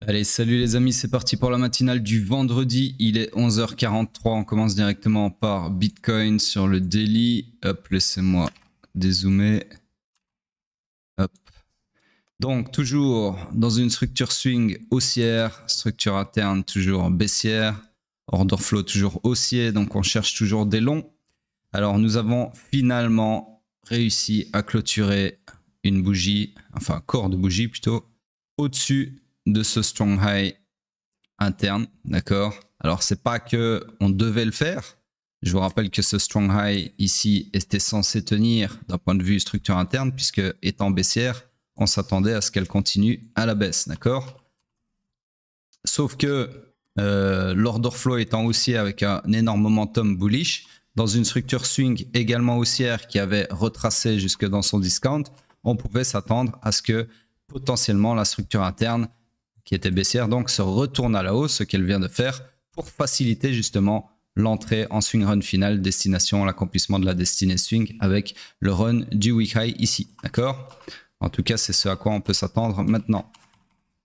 Allez, salut les amis, c'est parti pour la matinale du vendredi. Il est 11h43. On commence directement par Bitcoin sur le daily. Hop, laissez-moi dézoomer. Hop. Donc, toujours dans une structure swing haussière, structure interne toujours baissière, order flow toujours haussier, donc on cherche toujours des longs. Alors, nous avons finalement réussi à clôturer une bougie, enfin, corps de bougie plutôt, au-dessus de ce strong high interne, d'accord? Alors, c'est pas que on devait le faire. Je vous rappelle que ce strong high ici était censé tenir d'un point de vue structure interne, puisque étant baissière, on s'attendait à ce qu'elle continue à la baisse, d'accord? Sauf que l'order flow étant haussier avec un énorme momentum bullish, dans une structure swing également haussière qui avait retracé jusque dans son discount, on pouvait s'attendre à ce que potentiellement la structure interne qui était baissière donc se retourne à la hausse, ce qu'elle vient de faire pour faciliter justement l'entrée en swing run final, destination l'accomplissement de la destinée swing avec le run du week high ici, d'accord? En tout cas, c'est ce à quoi on peut s'attendre maintenant.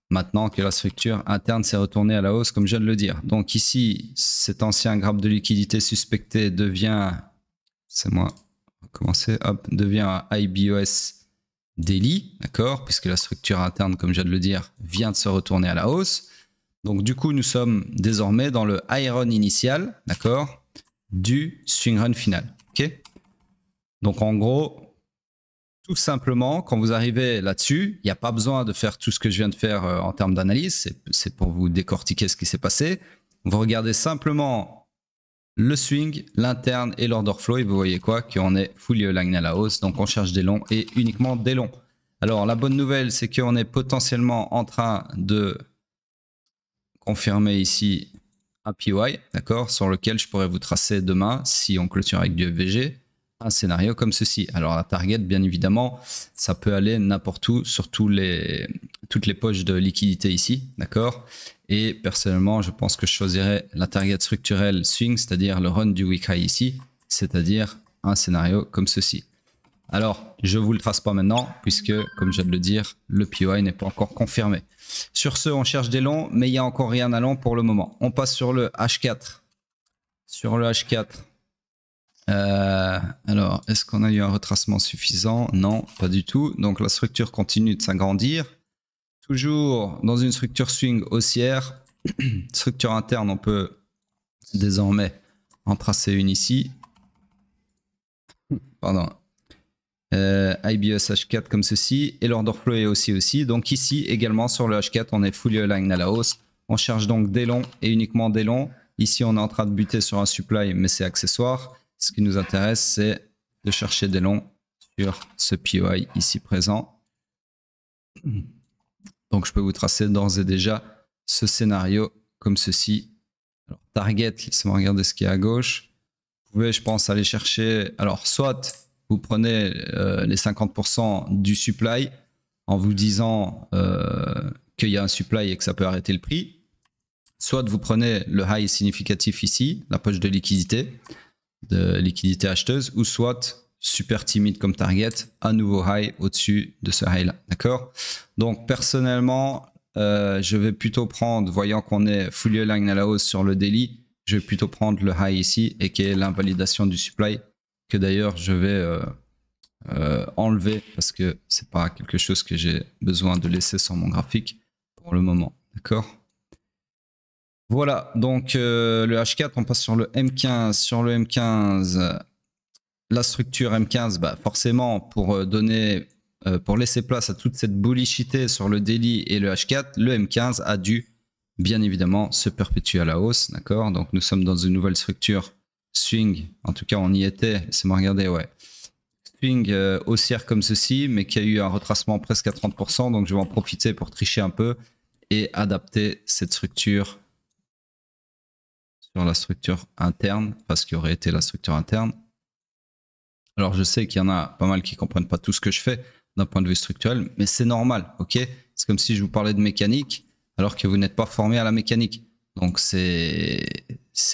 Maintenant que la structure interne s'est retournée à la hausse, comme je viens de le dire. Donc ici, cet ancien grappe de liquidité suspecté devient, c'est moi, on va commencer, hop, devient un IBOS daily, d'accord, puisque la structure interne, comme je viens de le dire, vient de se retourner à la hausse. Donc du coup, nous sommes désormais dans le high run initial, d'accord, du swing run final, ok. Donc en gros, tout simplement, quand vous arrivez là-dessus, il n'y a pas besoin de faire tout ce que je viens de faire en termes d'analyse, c'est pour vous décortiquer ce qui s'est passé. Vous regardez simplement le swing, l'interne et l'order flow et vous voyez quoi, qu'on est fully aligned à la hausse, donc on cherche des longs et uniquement des longs. Alors la bonne nouvelle, c'est qu'on est potentiellement en train de confirmer ici un PY, d'accord, sur lequel je pourrais vous tracer demain, si on clôture avec du FVG, un scénario comme ceci. Alors la target, bien évidemment, ça peut aller n'importe où, sur toutes les poches de liquidité ici, d'accord. Et personnellement, je pense que je choisirais la target structurelle swing, c'est-à-dire le run du week high ici, c'est-à-dire un scénario comme ceci. Alors, je ne vous le trace pas maintenant, puisque, comme je viens de le dire, le POI n'est pas encore confirmé. Sur ce, on cherche des longs, mais il n'y a encore rien à long pour le moment. On passe sur le H4. Sur le H4. Alors, est-ce qu'on a eu un retracement suffisant? Non, pas du tout. Donc, la structure continue de s'agrandir. Toujours dans une structure swing haussière. Structure interne, on peut désormais en tracer une ici. Pardon. IBS H4 comme ceci. Et l'order flow est aussi. Donc ici, également sur le H4, on est fully aligned à la hausse. On cherche donc des longs et uniquement des longs. Ici, on est en train de buter sur un supply, mais c'est accessoire. Ce qui nous intéresse, c'est de chercher des longs sur ce POI ici présent. Donc, je peux vous tracer d'ores et déjà ce scénario comme ceci. Alors, target, laissez-moi regarder ce qu'il y a à gauche. Vous pouvez, je pense, aller chercher... Alors, soit vous prenez les 50% du supply en vous disant qu'il y a un supply et que ça peut arrêter le prix. Soit vous prenez le high significatif ici, la poche de liquidité acheteuse, ou soit super timide comme target, un nouveau high au-dessus de ce high là, d'accord? Donc personnellement, je vais plutôt prendre, voyant qu'on est fully aligned à la hausse sur le daily, je vais plutôt prendre le high ici et qui est l'invalidation du supply, que d'ailleurs je vais enlever parce que c'est pas quelque chose que j'ai besoin de laisser sur mon graphique pour le moment, d'accord? Voilà, donc le H4, on passe sur le M15. Sur le M15, la structure M15, bah forcément, pour laisser place à toute cette bullishité sur le daily et le H4, le M15 a dû, bien évidemment, se perpétuer à la hausse, d'accord? Donc nous sommes dans une nouvelle structure swing, en tout cas on y était, laissez-moi regarder, ouais. Swing haussière comme ceci, mais qui a eu un retracement presque à 30%, donc je vais en profiter pour tricher un peu et adapter cette structure sur la structure interne, parce qu'il aurait été la structure interne. Alors je sais qu'il y en a pas mal qui ne comprennent pas tout ce que je fais d'un point de vue structurel, mais c'est normal, ok? C'est comme si je vous parlais de mécanique, alors que vous n'êtes pas formé à la mécanique. Donc c'est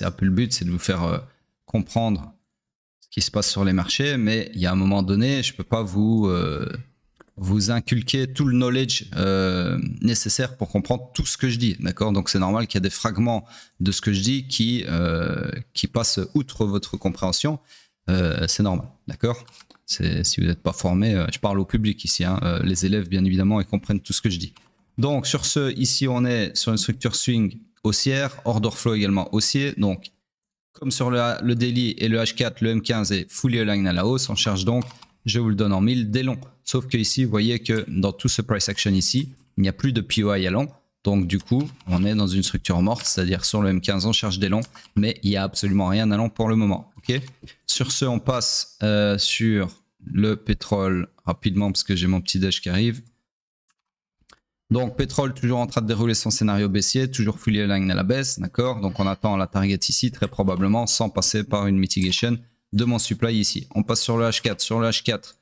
un peu le but, c'est de vous faire comprendre ce qui se passe sur les marchés, mais il y a un moment donné, je ne peux pas vous vous inculquer tout le knowledge nécessaire pour comprendre tout ce que je dis, d'accord? Donc c'est normal qu'il y a des fragments de ce que je dis qui passent outre votre compréhension. C'est normal, d'accord? Si vous n'êtes pas formé, je parle au public ici, hein, les élèves bien évidemment, ils comprennent tout ce que je dis. Donc sur ce, ici on est sur une structure swing haussière, order flow également haussier. Donc comme sur le daily et le H4, le M15 est fully aligned à la hausse, on cherche donc, je vous le donne en 1000, des longs. Sauf que ici, vous voyez que dans tout ce price action ici, il n'y a plus de POI à long. Donc du coup, on est dans une structure morte, c'est-à-dire sur le M15, on cherche des longs, mais il n'y a absolument rien à long pour le moment. Okay, sur ce, on passe sur le pétrole rapidement parce que j'ai mon petit déj qui arrive. Donc pétrole toujours en train de dérouler son scénario baissier, toujours fully aligned à la baisse, d'accord? Donc on attend la target ici très probablement sans passer par une mitigation de mon supply ici. On passe sur le H4. Sur le H4,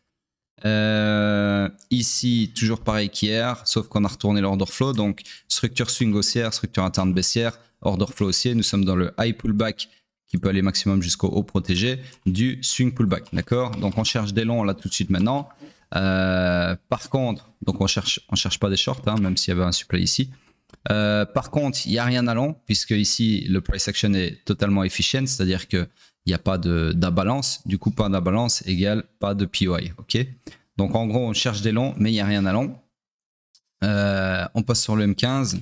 ici toujours pareil qu'hier, sauf qu'on a retourné l'order flow. Donc structure swing haussière, structure interne baissière, order flow haussier. Nous sommes dans le high pullback qui peut aller maximum jusqu'au haut protégé du swing pullback, d'accord? Donc on cherche des longs là tout de suite maintenant. Par contre, donc on cherche pas des shorts, hein, même s'il y avait un supply ici. Par contre, il n'y a rien à long, puisque ici, le price action est totalement efficient, c'est-à-dire qu'il n'y a pas d'imbalance. Du coup, pas d'imbalance égale pas de POI. Okay, donc en gros, on cherche des longs, mais il n'y a rien à long. On passe sur le M15.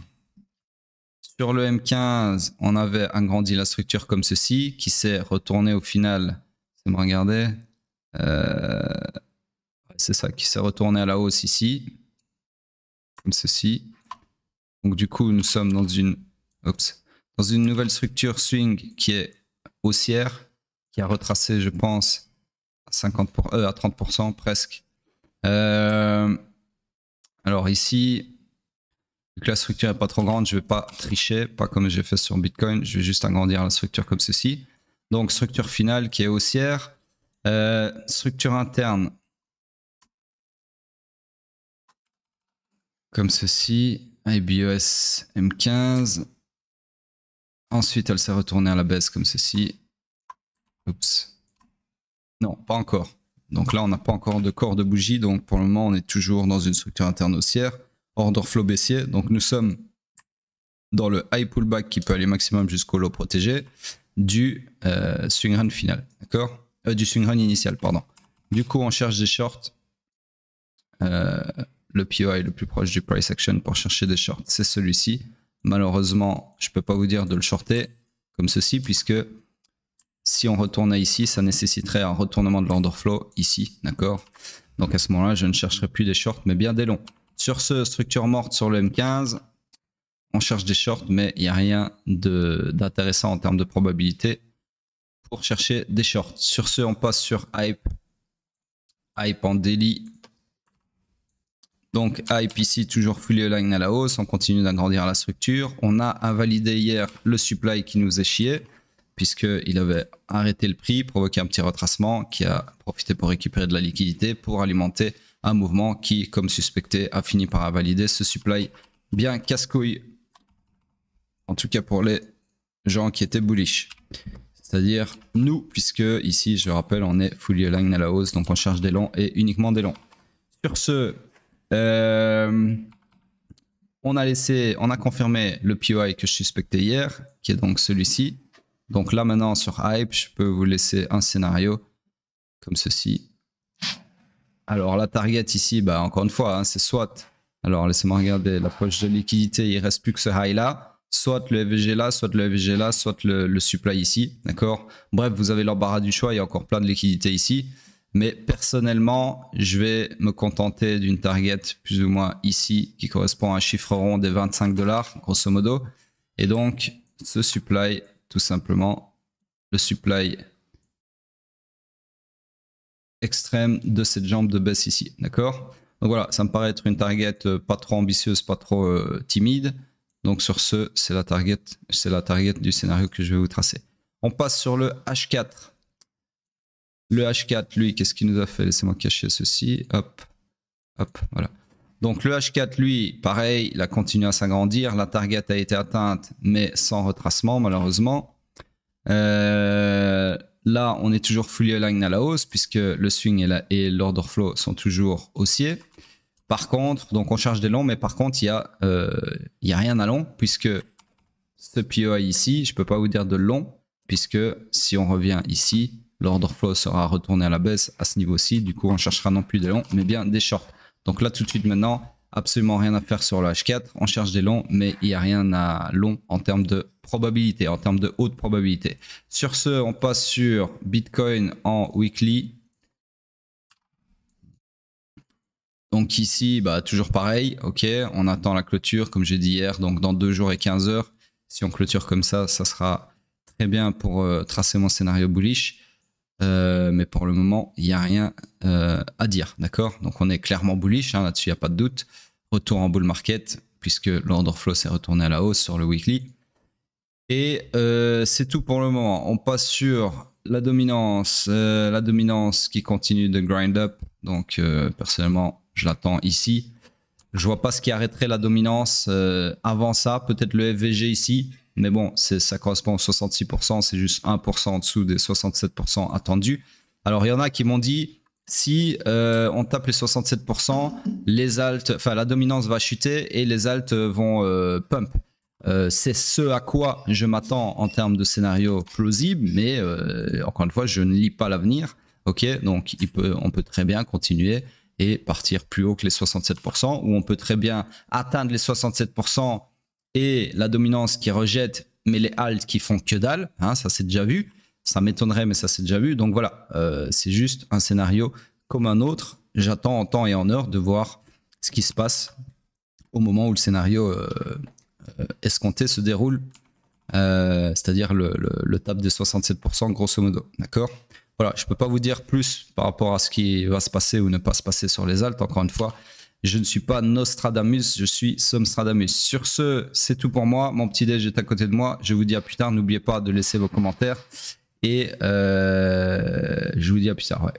Sur le M15, on avait agrandi la structure comme ceci, qui s'est retourné au final. Ça me regardez. C'est ça, qui s'est retourné à la hausse ici, comme ceci. Donc du coup, nous sommes dans une nouvelle structure swing qui est haussière, qui a retracé, je pense, à 30% presque. Alors ici, vu que la structure n'est pas trop grande, je ne vais pas tricher, pas comme j'ai fait sur Bitcoin, je vais juste agrandir la structure comme ceci. Donc structure finale qui est haussière. Structure interne, comme ceci, IBOS M15. Ensuite, elle s'est retournée à la baisse comme ceci. Oups. Non, pas encore. Donc là, on n'a pas encore de corps de bougie. Donc pour le moment, on est toujours dans une structure interne haussière. Order flow baissier. Donc nous sommes dans le high pullback qui peut aller maximum jusqu'au low protégé du swing run final. D'accord, du swing run initial, pardon. Du coup, on cherche des shorts. Le POI le plus proche du price action pour chercher des shorts, c'est celui-ci. Malheureusement, je ne peux pas vous dire de le shorter comme ceci, puisque si on retournait ici, ça nécessiterait un retournement de l'order flow ici, d'accord? Donc à ce moment-là, je ne chercherai plus des shorts, mais bien des longs. Sur ce, structure morte sur le M15, on cherche des shorts, mais il n'y a rien d'intéressant en termes de probabilité pour chercher des shorts. Sur ce, on passe sur Hype. Hype en daily. Donc Hype ici, toujours fully aligned à la hausse, on continue d'agrandir la structure. On a invalidé hier le supply qui nous est chié, puisqu'il avait arrêté le prix, provoqué un petit retracement qui a profité pour récupérer de la liquidité, pour alimenter un mouvement qui, comme suspecté, a fini par invalider ce supply bien casse-couille. En tout cas pour les gens qui étaient bullish. C'est-à-dire nous, puisque ici, je le rappelle, on est fully aligned à la hausse, donc on cherche des longs et uniquement des longs. Sur ce, on a confirmé le POI que je suspectais hier, qui est donc celui-ci. Donc là maintenant sur Hype, je peux vous laisser un scénario comme ceci. Alors la target ici, bah, encore une fois, hein, c'est soit, alors laissez-moi regarder la poche de liquidité, il ne reste plus que ce high là, soit le FVG là, soit le FVG là, soit le supply ici, d'accord? Bref, vous avez l'embarras du choix, il y a encore plein de liquidités ici. Mais personnellement, je vais me contenter d'une target plus ou moins ici qui correspond à un chiffre rond des 25 $, grosso modo. Et donc, ce supply, tout simplement, le supply extrême de cette jambe de baisse ici. D'accord? Donc voilà, ça me paraît être une target pas trop ambitieuse, pas trop timide. Donc sur ce, c'est la target du scénario que je vais vous tracer. On passe sur le H4. Le H4, lui, qu'est-ce qu'il nous a fait? Laissez-moi cacher ceci. Hop, hop, voilà. Donc le H4, lui, pareil, il a continué à s'agrandir. La target a été atteinte, mais sans retracement, malheureusement. Là, on est toujours fully aligned à la hausse, puisque le swing et l'order flow sont toujours haussiers. Par contre, donc on cherche des longs, mais par contre, il y a rien à long, puisque ce POI ici, je peux pas vous dire de long, puisque si on revient ici, l'order flow sera retourné à la baisse à ce niveau-ci. Du coup, on cherchera non plus des longs, mais bien des shorts. Donc là, tout de suite maintenant, absolument rien à faire sur le H4. On cherche des longs, mais il n'y a rien à long en termes de probabilité, en termes de haute probabilité. Sur ce, on passe sur Bitcoin en weekly. Donc ici, bah, toujours pareil, ok, on attend la clôture, comme j'ai dit hier, donc dans 2 jours et 15 heures. Si on clôture comme ça sera très bien pour tracer mon scénario bullish. Mais pour le moment, il n'y a rien à dire, d'accord? Donc on est clairement bullish, hein, là-dessus, il n'y a pas de doute. Retour en bull market, puisque l'order flow s'est retourné à la hausse sur le weekly. Et c'est tout pour le moment. On passe sur la dominance qui continue de grind up. Donc personnellement, je l'attends ici. Je vois pas ce qui arrêterait la dominance avant ça. Peut-être le FVG ici. Mais bon, ça correspond aux 66%. C'est juste 1% en dessous des 67% attendus. Alors, il y en a qui m'ont dit, si on tape les 67%, la dominance va chuter et les alts vont pump. C'est ce à quoi je m'attends en termes de scénario plausible. Mais encore une fois, je ne lis pas l'avenir. Ok, donc on peut très bien continuer et partir plus haut que les 67%, ou on peut très bien atteindre les 67% et la dominance qui rejette, mais les halts qui font que dalle, hein, ça c'est déjà vu, ça m'étonnerait, mais ça c'est déjà vu, donc voilà, c'est juste un scénario comme un autre. J'attends en temps et en heure de voir ce qui se passe au moment où le scénario escompté se déroule, c'est-à-dire le tape des 67% grosso modo, d'accord? Voilà, je ne peux pas vous dire plus par rapport à ce qui va se passer ou ne pas se passer sur les alts. Encore une fois, je ne suis pas Nostradamus, je suis Somstradamus. Sur ce, c'est tout pour moi. Mon petit déj est à côté de moi. Je vous dis à plus tard. N'oubliez pas de laisser vos commentaires. Et je vous dis à plus tard. Ouais.